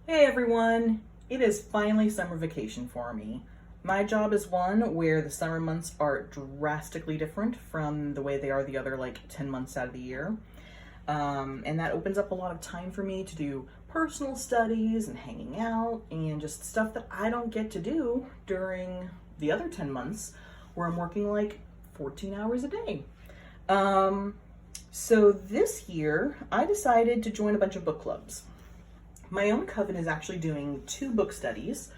Hey everyone! It is finally summer vacation for me. My job is one where the summer months are drastically different from the way they are the other 10 months out of the year. And that opens up a lot of time for me to do personal studies and hanging out and just stuff that I don't get to do during the other 10 months where I'm working 14 hours a day. So this year I decided to join a bunch of book clubs. My own coven is actually doing 2 book studies.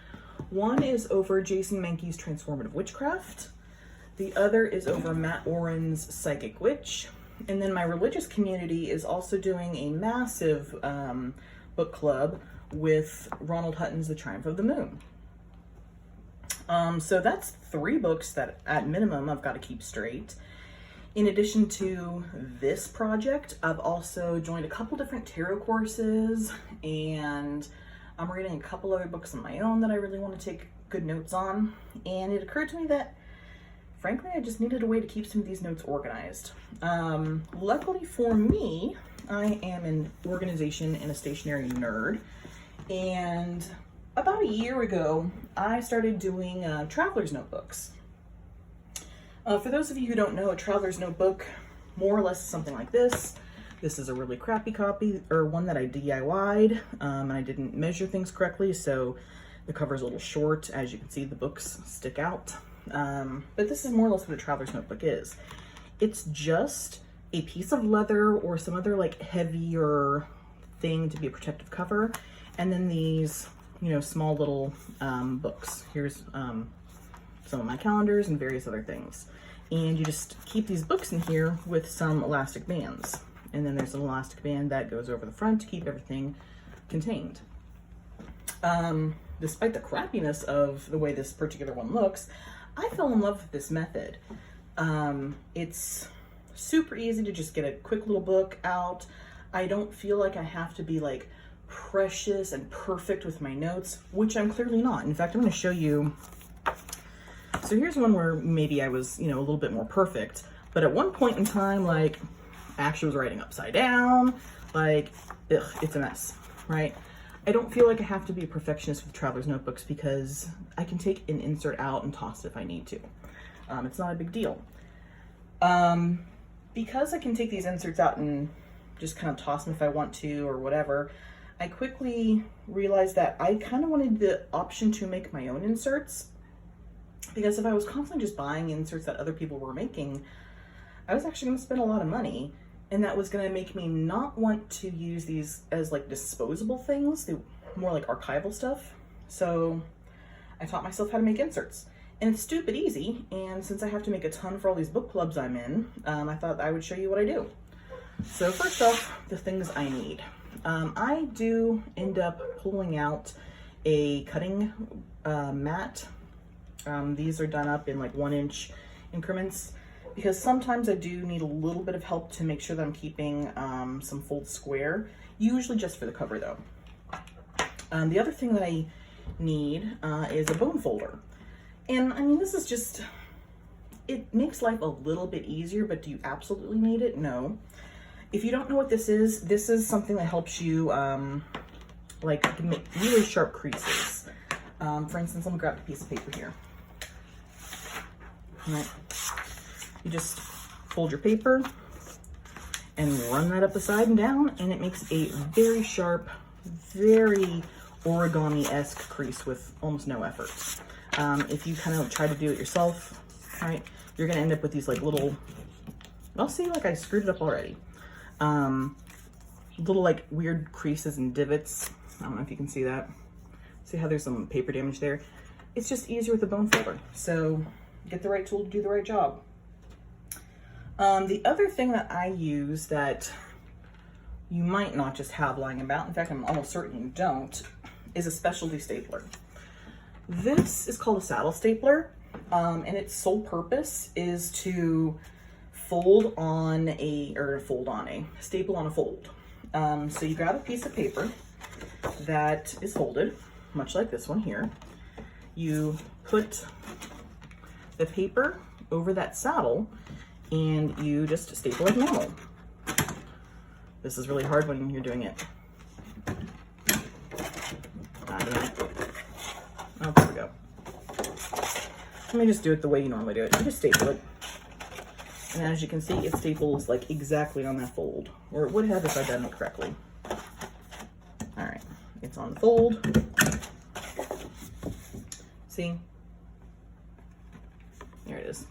One is over Jason Mankey's Transformative Witchcraft. The other is over Matt Oren's Psychic Witch. And then my religious community is also doing a massive book club with Ronald Hutton's The Triumph of the Moon. So that's 3 books that at minimum I've got to keep straight. In addition to this project, I've also joined a couple different tarot courses, and I'm reading a couple other books of my own that I really want to take good notes on. And it occurred to me that, frankly, I just needed a way to keep some of these notes organized. Luckily for me, I am an organization and a stationery nerd, and about a year ago, I started doing traveler's notebooks. For those of you who don't know, a traveler's notebook more or less is something like this. This is a really crappy copy, or one that I DIY'd, and I didn't measure things correctly, so the cover's a little short. As you can see, the books stick out. But this is more or less what a traveler's notebook is. It's just a piece of leather or some other heavier thing to be a protective cover, and then these, small little books. Here's some of my calendars and various other things. And you just keep these books in here with some elastic bands. And then there's an elastic band that goes over the front to keep everything contained. Despite the crappiness of the way this particular one looks, I fell in love with this method. It's super easy to just get a quick little book out. I don't feel like I have to be precious and perfect with my notes, which I'm clearly not. In fact, I'm going to show you. So here's one where maybe I was, a little bit more perfect, but at one point in time, I actually was writing upside down, it's a mess, right? I don't feel like I have to be a perfectionist with traveler's notebooks because I can take an insert out and toss it if I need to. It's not a big deal. Because I can take these inserts out and just kind of toss them if I want to or whatever, I quickly realized that I kind of wanted the option to make my own inserts. Because if I was constantly just buying inserts that other people were making, I was actually going to spend a lot of money, and that was going to make me not want to use these as disposable things. They more archival stuff. So I taught myself how to make inserts, and it's stupid easy. And since I have to make a ton for all these book clubs I'm in, I thought I would show you what I do. So first off, the things I need. I do end up pulling out a cutting mat. These are done up in 1-inch increments because sometimes I do need a little bit of help to make sure that I'm keeping some folds square, usually just for the cover though. The other thing that I need is a bone folder. And I mean, this is just, it makes life a little bit easier, but do you absolutely need it? No. If you don't know what this is something that helps you make really sharp creases. For instance, let me grab a piece of paper here. All right. You just fold your paper and run that up the side and down, and it makes a very sharp, very origami-esque crease with almost no effort. If you kind of try to do it yourself, right, you're gonna end up with these little, I'll see, I screwed it up already. Little weird creases and divots. I don't know if you can see that. See how there's some paper damage there? It's just easier with a bone folder. So get the right tool to do the right job. The other thing that I use that you might not just have lying about, in fact, I'm almost certain you don't, is a specialty stapler. This is called a saddle stapler, and its sole purpose is to staple on a fold. So you grab a piece of paper that is folded, much like this one here. You put the paper over that saddle and you just staple like normal. This is really hard when you're doing it Damn it. Oh, there we go. Let me just do it the way you normally do it. You just staple it. And as you can see, it staples like exactly on that fold, or it would have if I'd done it correctly. All right, it's on the fold. See? There it is.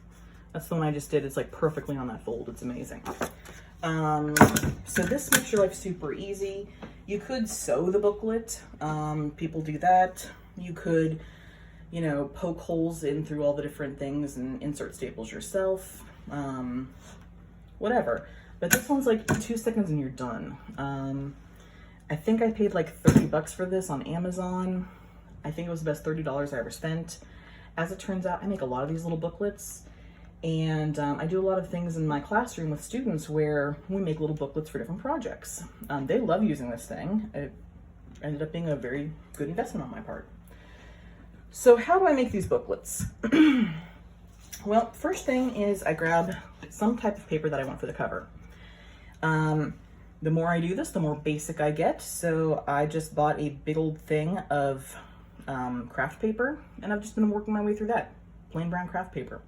That's the one I just did. It's like perfectly on that fold. It's amazing. So this makes your life super easy. You could sew the booklet. People do that. You could, you know, poke holes in through all the different things and insert staples yourself. Whatever. But this one's like 2 seconds and you're done. I think I paid like 30 bucks for this on Amazon. I think it was the best $30 I ever spent. As it turns out, I make a lot of these little booklets, and I do a lot of things in my classroom with students where we make little booklets for different projects. They love using this thing. It ended up being a very good investment on my part. So how do I make these booklets? Well, first thing is I grab some type of paper that I want for the cover. The more I do this, the more basic I get. So I just bought a big old thing of craft paper, and I've just been working my way through that. Plain brown craft paper.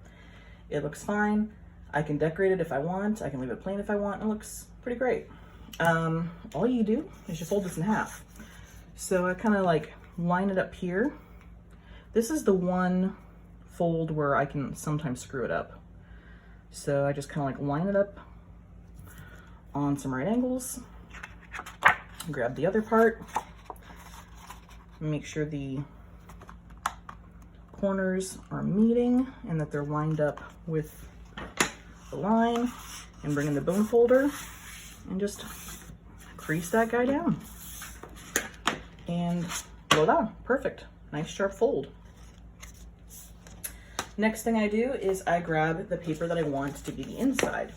It looks fine. I can decorate it if I want. I can leave it plain if I want. It looks pretty great. All you do is you fold this in half. So I kind of like line it up here. This is the one fold where I can sometimes screw it up. So I just kind of like line it up on some right angles. Grab the other part. Make sure the corners are meeting and that they're lined up with the line, and bring in the bone folder and just crease that guy down. And voila, perfect. Nice sharp fold. Next thing I do is I grab the paper that I want to be the inside.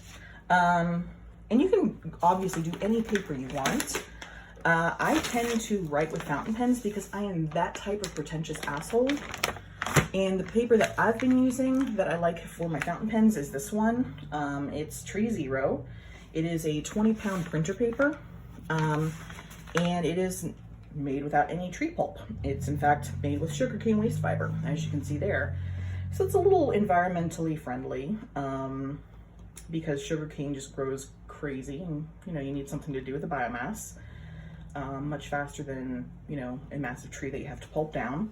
And you can obviously do any paper you want. I tend to write with fountain pens because I am that type of pretentious asshole. And the paper that I've been using that I like for my fountain pens is this one. It's Tree Zero. It is a 20-pound printer paper. And it is made without any tree pulp. It's in fact made with sugarcane waste fiber, as you can see there. So it's a little environmentally friendly because sugarcane just grows crazy, and you know, you need something to do with the biomass. Much faster than, you know, a massive tree that you have to pulp down.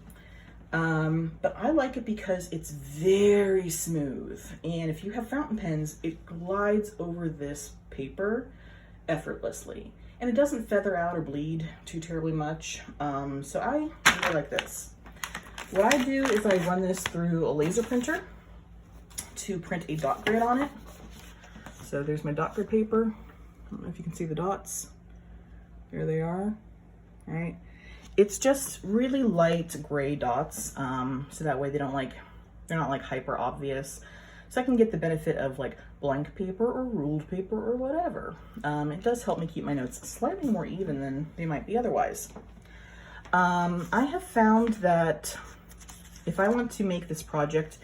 But I like it because it's very smooth. And if you have fountain pens, it glides over this paper effortlessly. And it doesn't feather out or bleed too terribly much. So I really like this. What I do is I run this through a laser printer to print a dot grid on it. So there's my dot grid paper. I don't know if you can see the dots. There they are, all right? It's just really light gray dots, so that way they're not like hyper obvious. So I can get the benefit of like blank paper or ruled paper or whatever. It does help me keep my notes slightly more even than they might be otherwise. I have found that if I want to make this project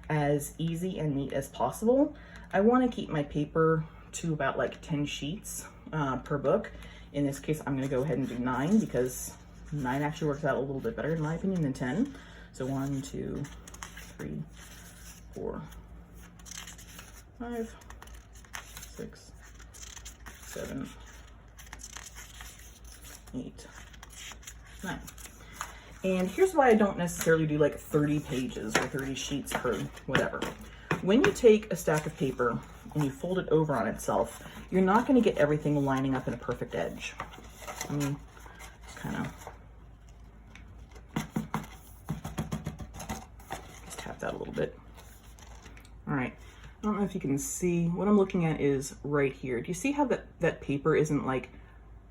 as easy and neat as possible, I want to keep my paper to about like 10 sheets per book. In this case, I'm going to go ahead and do 9 because 9 actually works out a little bit better in my opinion than 10. So 1, 2, 3, 4, 5, 6, 7, 8, 9. And here's why I don't necessarily do like 30 pages or 30 sheets per whatever. When you take a stack of paper and you fold it over on itself, you're not going to get everything lining up in a perfect edge. I mean, just kind of just tap that a little bit. All right. I don't know if you can see. What I'm looking at is right here. Do you see how that paper isn't like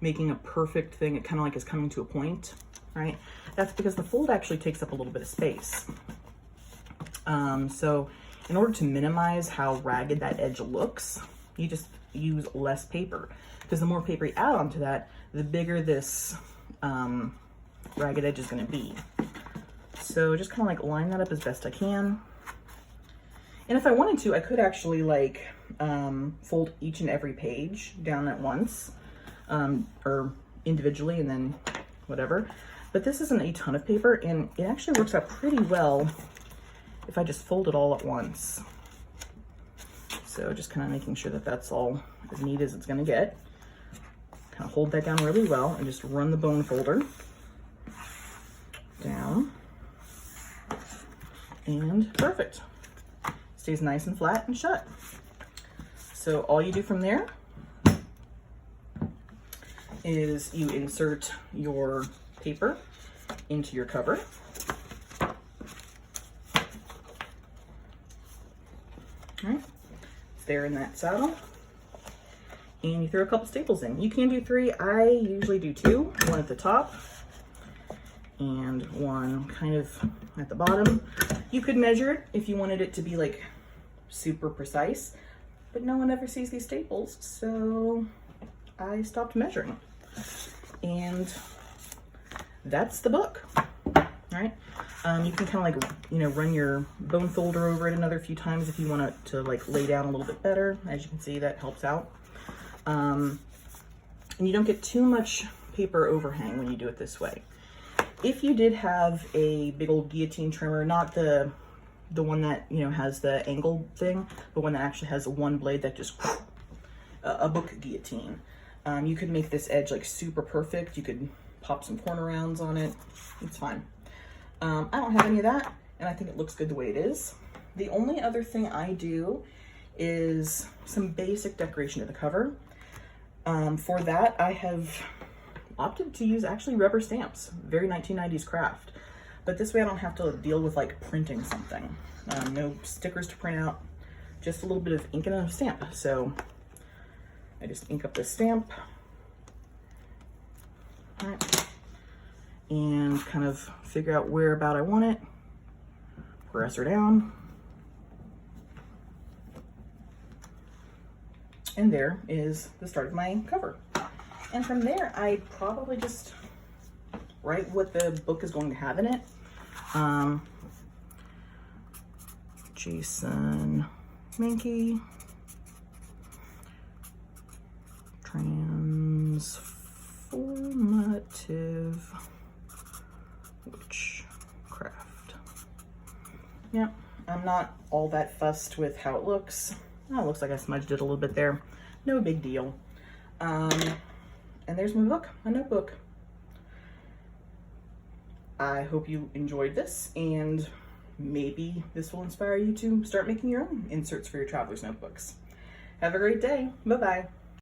making a perfect thing? It kind of like is coming to a point, right? That's because the fold actually takes up a little bit of space. So in order to minimize how ragged that edge looks, you just use less paper, because the more paper you add onto that, the bigger this ragged edge is going to be. So just kind of like line that up as best I can. And if I wanted to, I could actually like fold each and every page down at once, or individually and then whatever. But this isn't a ton of paper, and it actually works out pretty well if I just fold it all at once. So just kind of making sure that that's all as neat as it's gonna get. Kind of hold that down really well and just run the bone folder down. And perfect. Stays nice and flat and shut. So all you do from there is you insert your paper into your cover. All right, it's there in that saddle. And you throw a couple staples in. You can do 3, I usually do 2, one at the top and one kind of at the bottom. You could measure it if you wanted it to be like super precise, but no one ever sees these staples, so I stopped measuring. And that's the book. All right. You can kind of like, you know, run your bone folder over it another few times if you want it to like lay down a little bit better. As you can see, that helps out. And you don't get too much paper overhang when you do it this way. If you did have a big old guillotine trimmer, not the one that, you know, has the angle thing, but one that actually has one blade that just, a book guillotine, you could make this edge like super perfect. You could pop some corner rounds on it. It's fine. I don't have any of that, and I think it looks good the way it is. The only other thing I do is some basic decoration to the cover. For that, I have opted to use actually rubber stamps, very 1990s craft. But this way I don't have to deal with like printing something. No stickers to print out, just a little bit of ink and a stamp. So I just ink up the stamp. All right. And kind of figure out where about I want it. Press her down. And there is the start of my cover. And from there, I probably just write what the book is going to have in it. Jason Mankey, transformative witchcraft. Yeah, I'm not all that fussed with how it looks. Oh, it looks like I smudged it a little bit there. No big deal. And there's my book, my notebook. I hope you enjoyed this, and maybe this will inspire you to start making your own inserts for your traveler's notebooks. Have a great day. Bye-bye.